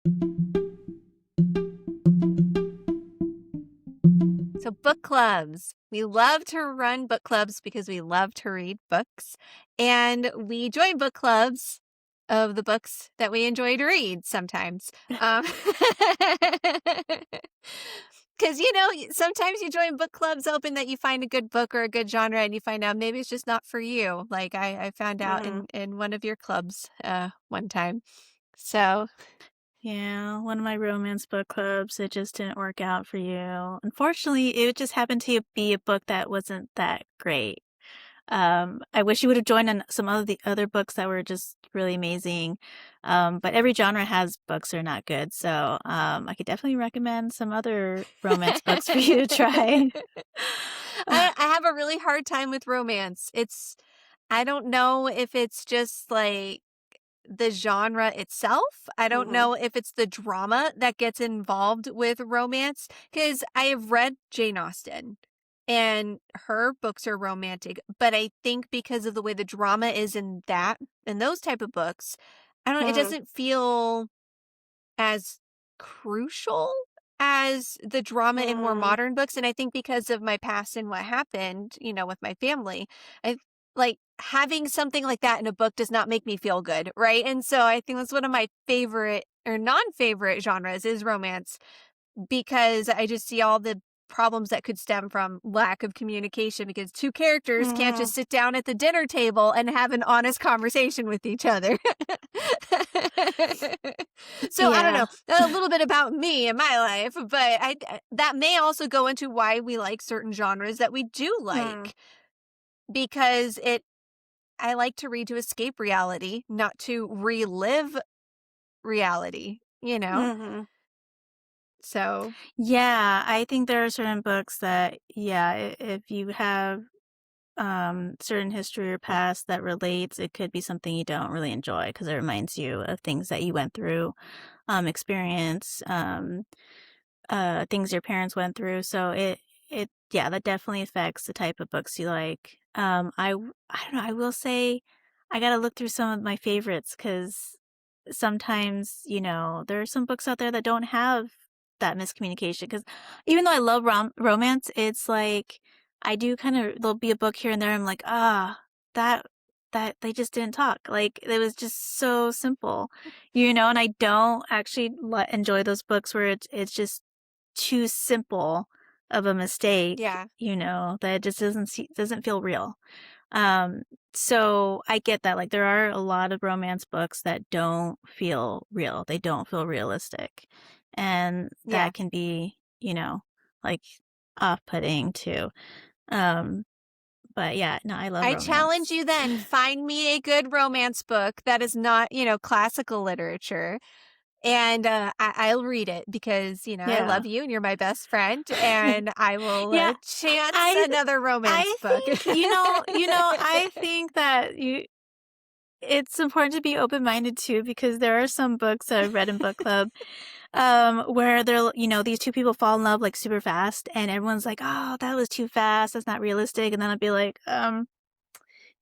So book clubs. We love to run book clubs because we love to read books. And we join book clubs of the books that we enjoy to read sometimes. Um, Because, sometimes you join book clubs hoping that you find a good book or a good genre and you find out maybe it's just not for you. Like I found out Mm. in one of your clubs one time. So, Yeah, one of my romance book clubs, it just didn't work out for you. Unfortunately, it just happened to be a book that wasn't that great. I wish you would have joined in some of the other books that were just really amazing. But every genre has books that are not good. So I could definitely recommend some other romance books for you to try. I have a really hard time with romance. I don't know if it's just like the genre itself. I don't Mhm. know if it's the drama that gets involved with romance because I have read Jane Austen and her books are romantic, but I think because of the way the drama is in those type of books, I don't it Mm. doesn't feel as crucial as the drama in more Mm. modern books, and I think because of my past and what happened, with my family, I like having something like that in a book does not make me feel good, right? And so I think that's one of my favorite or non-favorite genres is romance because I just see all the problems that could stem from lack of communication because two characters can't Mhm. just sit down at the dinner table and have an honest conversation with each other. So I don't Yeah. know, a little bit about me and my life, but that may also go into why we like certain genres that we do Mm. like because it I like to read to escape reality, not to relive reality, you know? Mhm. So, Yeah, I think there are certain books that, yeah, if you have certain history or past that relates, it could be something you don't really enjoy because it reminds you of things that you went through, experience, things your parents went through. So yeah, that definitely affects the type of books you like. I don't know. I will say, I gotta look through some of my favorites because sometimes, there are some books out there that don't have that miscommunication. Because even though I love romance, it's like I do kind of there'll be a book here and there. I'm like, that that they just didn't talk. Like it was just so simple, and I don't actually enjoy those books where it's just too simple of a mistake, yeah. that it just doesn't feel real. Um, so I get that, like, there are a lot of romance books that don't feel real. They don't feel realistic, and Yeah. that can be, like, off-putting too. Um, but yeah, no, I love I challenge romance. you then, find me a good romance book that is not, classical literature. And I'll read it because, I Yeah. love you and you're my best friend. And I will Yeah, chance I another romance I book. think, I think that it's important to be open-minded too, because there are some books that I've read in book club, where these two people fall in love like super fast, and everyone's like, "Oh, that was too fast. That's not realistic." And then I'd be like,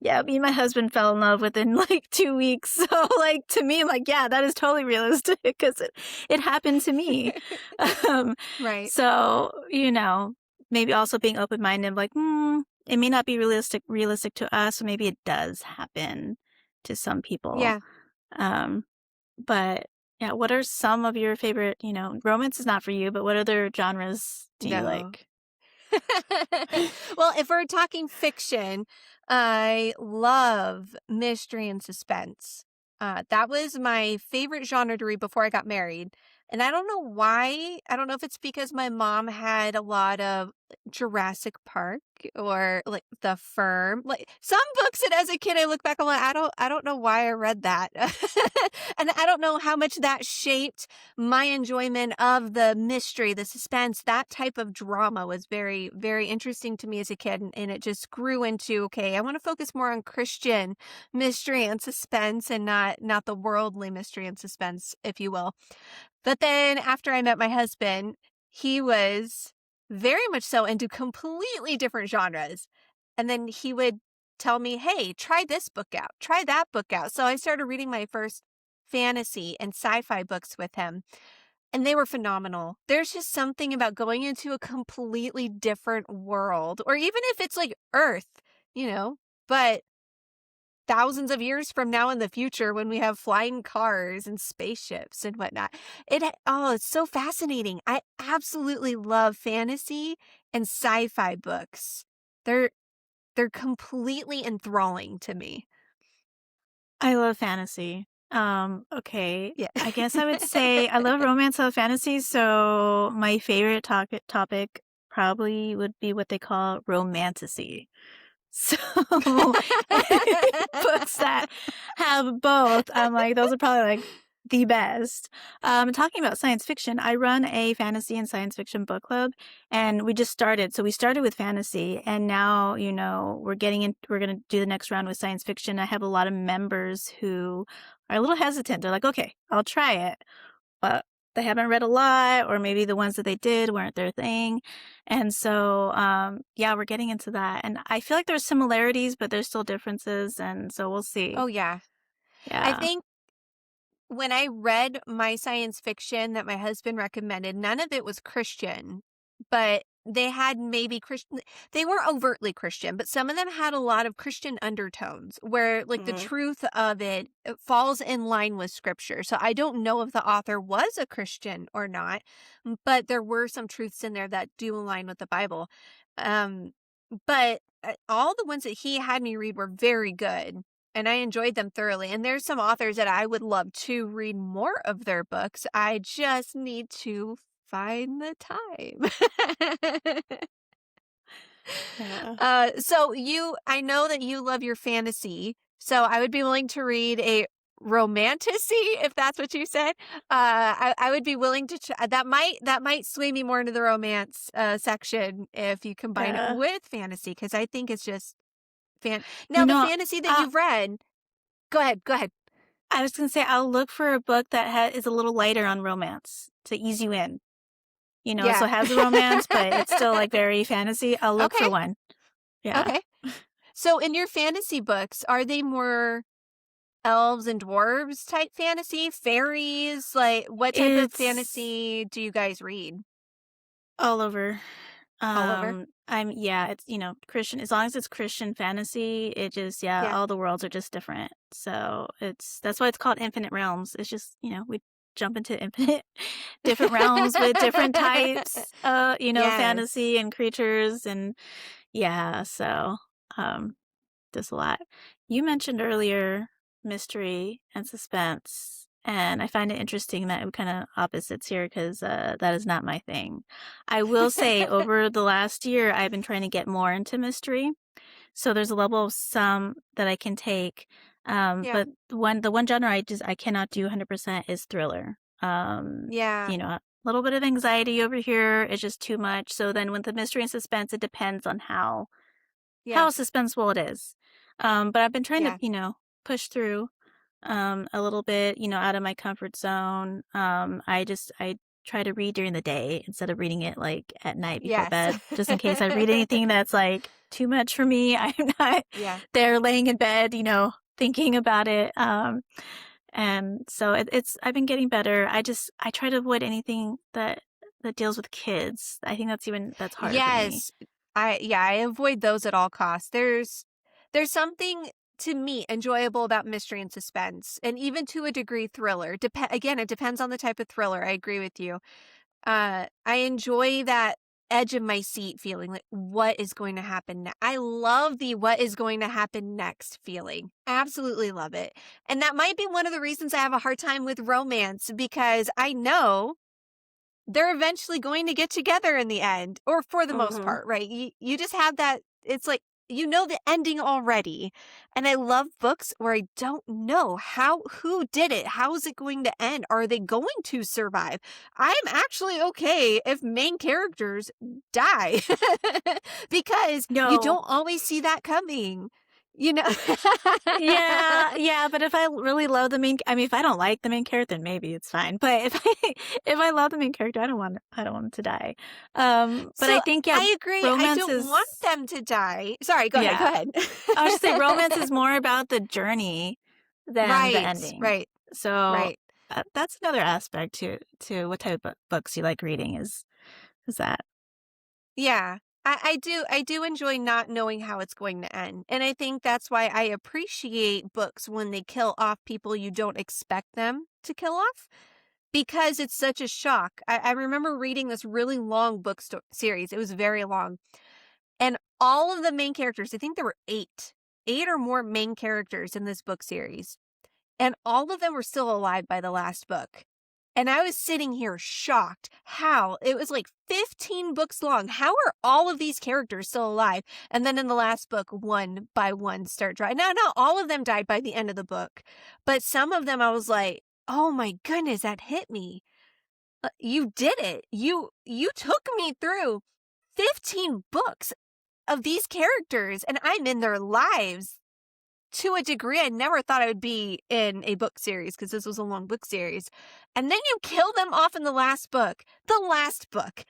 yeah, me and my husband fell in love within like 2 weeks. So, like, to me, I'm like, yeah, that is totally realistic because it happened to me. Um, Right. so, maybe also being open-minded, like, it may not be realistic to us, so maybe it does happen to some people. Yeah. Um, but yeah, what are some of your favorite, romance is not for you, but what other genres do you No. like? Well, if we're talking fiction, I love mystery and suspense. That was my favorite genre to read before I got married. And I don't know why. I don't know if it's because my mom had a lot of Jurassic Park or like The Firm. Like some books that as a kid I look back, I'm like, I don't know why I read that. And I don't know how much that shaped my enjoyment of the mystery, the suspense, that type of drama was very, very interesting to me as a kid. And it just grew into, okay, I want to focus more on Christian mystery and suspense and not the worldly mystery and suspense, if you will. But then after I met my husband, he was very much so into completely different genres. And then he would tell me, hey, try this book out, try that book out. So I started reading my first fantasy and sci-fi books with him, and they were phenomenal. There's just something about going into a completely different world, or even if it's like Earth, but thousands of years from now in the future when we have flying cars and spaceships and whatnot. It's so fascinating. I absolutely love fantasy and sci-fi books. They're completely enthralling to me. I love fantasy. Okay. Yeah. I guess I would say I love romance, I love fantasy, so my favorite topic probably would be what they call romantasy. So books that have both, I'm like, those are probably like the best. Talking about science fiction, I run a fantasy and science fiction book club, and we just started. So we started with fantasy, and now, we're going to do the next round with science fiction. I have a lot of members who are a little hesitant. They're like, okay, I'll try it. But they haven't read a lot, or maybe the ones that they did weren't their thing. And so, yeah, we're getting into that. And I feel like there's similarities, but there's still differences. And so we'll see. Oh, yeah. I Yeah. think when I read my science fiction that my husband recommended, none of it was Christian, but they had maybe Christian. They were overtly Christian, but some of them had a lot of Christian undertones where, like, the truth of it falls in line with scripture. So I don't know if the author was a Christian or not, but there were some truths in there that do align with the Bible. But all the ones that he had me read were very good. And I enjoyed them thoroughly. And there's some authors that I would love to read more of their books. I just need to find the time. Yeah. So I know that you love your fantasy. So I would be willing to read a romantasy, if that's what you said. I would be willing to that might sway me more into the romance section if you combine it with fantasy, because I think it's just now, the fantasy that you've read. Go ahead. I was going to say, I'll look for a book that is a little lighter on romance to ease you in. Yeah. So it has a romance, but it's still like very fantasy. I'll look for one. Yeah. Okay. So in your fantasy books, are they more elves and dwarves type fantasy, fairies? Like, what type of fantasy do you guys read? All over. All over? It's, Christian, as long as it's Christian fantasy, it just, all the worlds are just different. So that's why it's called Infinite Realms. It's just, we jump into infinite different realms with different types, fantasy and creatures. And so, there's a lot. You mentioned earlier mystery and suspense. And I find it interesting that we're kind of opposites here, because that is not my thing. I will say over the last year, I've been trying to get more into mystery. So there's a level of some that I can take. But the one genre I cannot do 100% is thriller. A little bit of anxiety over here is just too much. So then with the mystery and suspense, it depends on how suspenseful it is. But I've been trying to, push through a little bit, out of my comfort zone. I try to read during the day instead of reading it like at night before bed, just in case I read anything that's like too much for me. I'm not there laying in bed, thinking about it. And so I've been getting better. I try to avoid anything that deals with kids. I think that's harder for me. I avoid those at all costs. There's something to me enjoyable about mystery and suspense, and even to a degree thriller. Again, it depends on the type of thriller. I agree with you. I enjoy that edge of my seat feeling, like what is going to happen next. I love the what is going to happen next feeling. Absolutely love it. And that might be one of the reasons I have a hard time with romance, because I know they're eventually going to get together in the end, or for the most part, right? You just have that. It's like, the ending already. And I love books where I don't know who did it. How is it going to end? Are they going to survive? I'm actually okay if main characters die because you don't always see that coming. Yeah, but if I really love if I don't like the main character, then maybe it's fine. But if I love the main character, I don't want him to die. But I think I agree. I don't want them to die. Sorry, go ahead. I was just saying, romance is more about the journey than the ending. Right. So Right. that's another aspect to what type of books you like reading is that. Yeah. I do enjoy not knowing how it's going to end. And I think that's why I appreciate books when they kill off people you don't expect them to kill off because it's such a shock. I remember reading this really long series. It was very long. And all of the main characters, I think there were eight or more main characters in this book series. And all of them were still alive by the last book. And I was sitting here shocked. How? It was like 15 books long. How are all of these characters still alive? And then in the last book, one by one start dying. Now, not all of them died by the end of the book, but some of them I was like, oh my goodness, that hit me. You did it. You took me through 15 books of these characters, and I'm in their lives to a degree I never thought I would be in a book series because this was a long book series. And then you kill them off in the last book. The last book.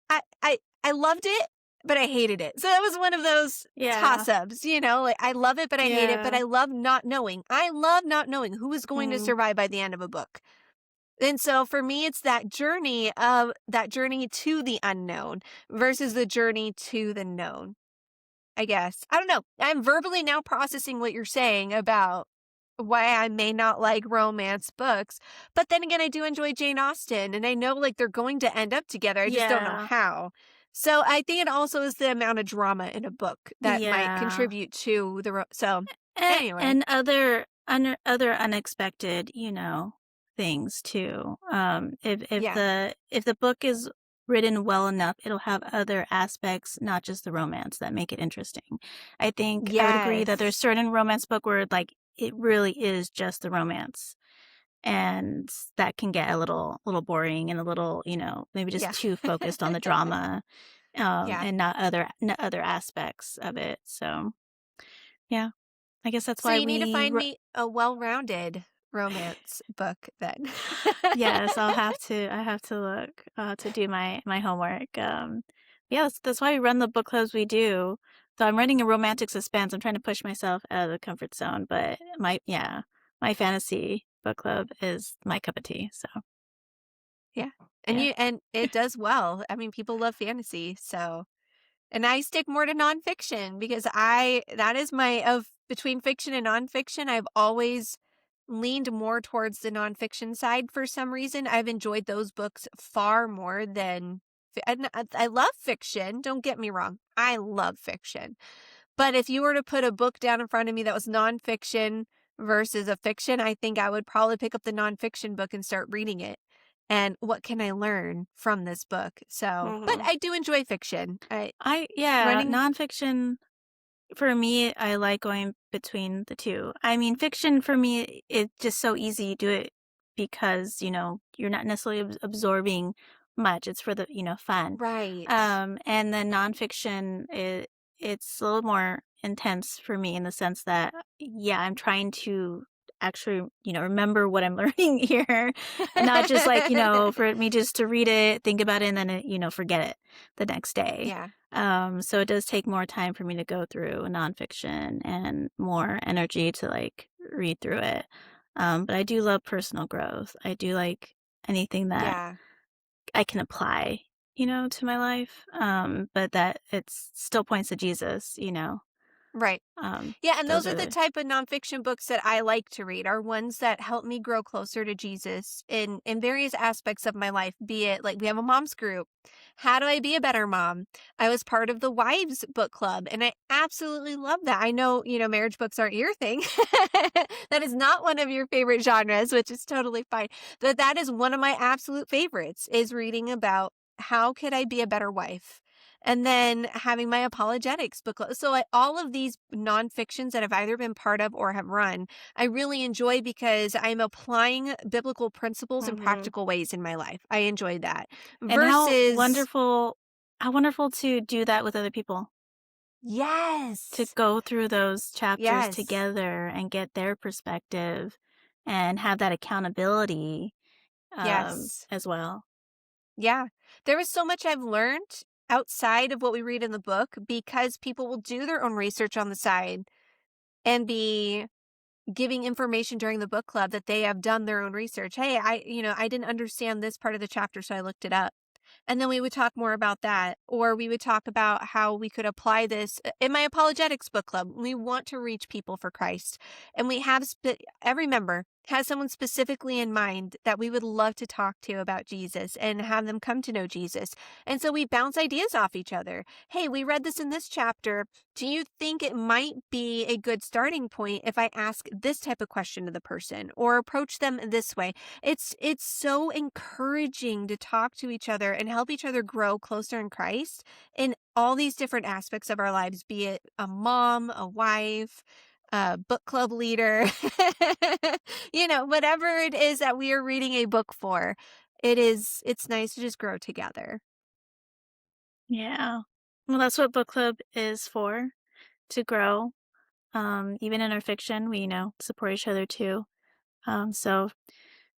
I loved it, but I hated it. So that was one of those Yeah. toss-ups, like I love it, but I hate it, but Yeah. I love not knowing. I love not knowing who is going to Mm. survive by the end of a book. And so for me, it's that journey to the unknown versus the journey to the known. I guess. I don't know. I'm verbally now processing what you're saying about why I may not like romance books. But then again, I do enjoy Jane Austen and I know like they're going to end up together. I just don't know Yeah. how. So I think it also is the amount of drama in a book that might Yeah. contribute to so anyway. And other unexpected, things too. Yeah. If the book is written well enough, it'll have other aspects, not just the romance, that make it interesting. I think I would agree that there's Yes. certain romance book where like it really is just the romance. And that can get a little boring and a little, maybe just Yeah. too focused on the drama, Yeah. and not other aspects of it. So yeah, I guess that's So why you need to find me a well-rounded romance book then. yes, I have to look, to do my homework, yeah, that's why we run the book clubs we do. So I'm writing a romantic suspense, I'm trying to push myself out of the comfort zone, but my fantasy book club is my cup of tea, so, Yeah. yeah. And it does well. I mean, people love fantasy, so and I stick more to nonfiction because that is my of between fiction and nonfiction, I've always leaned more towards the nonfiction side for some reason. I've enjoyed those books far more than and I love fiction, don't get me wrong. I love fiction. But if you were to put a book down in front of me that was nonfiction versus a fiction, I think I would probably pick up the nonfiction book and start reading it. And what can I learn from this book? So, but Mhm. I do enjoy fiction. Yeah, Running, nonfiction, for me, I like going between the 2. I mean, fiction for me, it's just so easy. You do it because, you're not necessarily absorbing much. It's for the, fun. right. And then nonfiction, it's a little more intense for me in the sense that, yeah, I'm trying to actually, remember what I'm learning here, and not just like, for me just to read it, think about it, and then, forget it the next day. Yeah, So it does take more time for me to go through nonfiction and more energy to like read through it. But I do love personal growth. I do like anything that yeah. I can apply, to my life. But that it's still points to Jesus. Right. Um, Yeah, and those those are are the the type of nonfiction books that I like to read are ones that help me grow closer to Jesus in various aspects of my life, be it like we have a mom's group. How do I be a better mom? I was part of the wives book club and I absolutely love that. I know, marriage books aren't your thing. That is not one of your favorite genres, which is totally fine. But that is one of my absolute favorites is reading about how could I be a better wife? And then having my apologetics book club. So all of these nonfictions that I've either been part of or have run, I really enjoy because I'm applying biblical principles in Mhm. practical ways in my life. I enjoy that. And Versus, how wonderful to do that with other people. To yes, go through those chapters yes, together and get their perspective and have that accountability, yes, as well. yeah. There is so much I've learned outside of what we read in the book because people will do their own research on the side and be giving information during the book club that they have done their own research. Hey, I didn't understand this part of the chapter, so I looked it up. And then we would talk more about that, or we would talk about how we could apply this in my apologetics book club. We want to reach people for Christ, and we have every member has someone specifically in mind that we would love to talk to about Jesus and have them come to know Jesus. And so we bounce ideas off each other. Hey, we read this in this chapter. Do you think it might be a good starting point if I ask this type of question to the person or approach them this way? It's so encouraging to talk to each other and help each other grow closer in Christ in all these different aspects of our lives, be it a mom, a wife, a book club leader, whatever it is that we are reading a book for. It's nice to just grow together. Yeah. Well, that's what book club is for, to grow. Even in our fiction, we, support each other too. So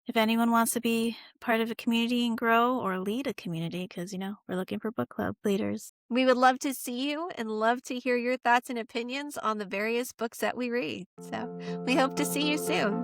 if anyone wants to be part of a community and grow or lead a community, because, we're looking for book club leaders. We would love to see you and love to hear your thoughts and opinions on the various books that we read. So we hope to see you soon.